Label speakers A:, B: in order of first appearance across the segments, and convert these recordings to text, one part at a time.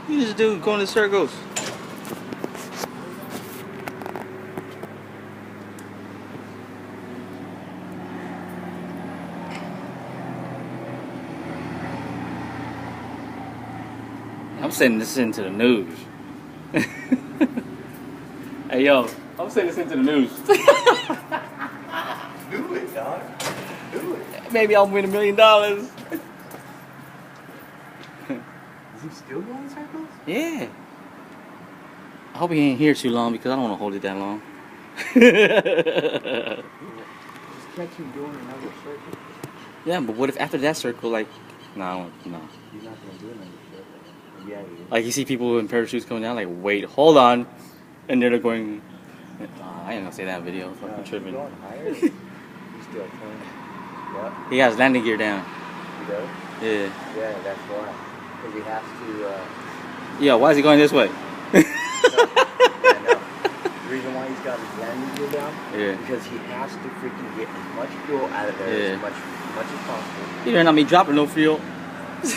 A: You just do going in circles. I'm sending this into the news. Hey yo, I'm sending this into the news.
B: Do it, dog. Do it.
A: Maybe I'll win $1 million.
B: Is he still going in circles?
A: Yeah. I hope he ain't here too long because I don't want to hold it that long.
B: Just catch him doing another circle.
A: Yeah, but what if after that circle, like, no, I don't, no.
B: He's not gonna do another circle. Yeah, he is.
A: Like you see people in parachutes coming down, like, wait, hold on, and they're going. I ain't gonna say that video. Fucking tripping.
B: Going higher. He's still turning. Yep.
A: He has landing gear down.
B: He does.
A: Yeah.
B: Yeah, that's why. Because he has to.
A: Yeah. Why is he going this way?
B: I know. The reason why he's got his landing gear down.
A: Yeah.
B: Because he has to freaking get as much fuel out of there as much as possible.
A: You better not be dropping no fuel.
B: So, this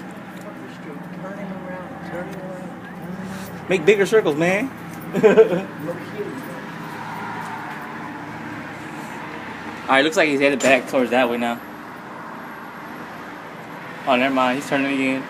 B: motherfucker's straight turning around, turning around.
A: Make bigger circles, man.
B: No kidding.
A: Alright, looks like he's headed back towards that way now. Oh, never mind. He's turning again.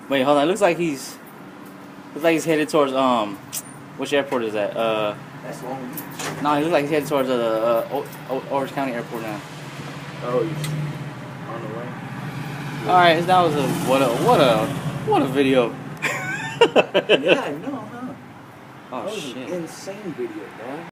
A: Wait, hold on. Looks like he's headed towards which airport is that?
B: That's Long Beach.
A: No, he looks like he's headed towards Orange County Airport now.
B: Oh, he's on the way.
A: All right, that was what a video.
B: Yeah, I know, huh?
A: Oh
B: That was
A: shit.
B: an insane video, man.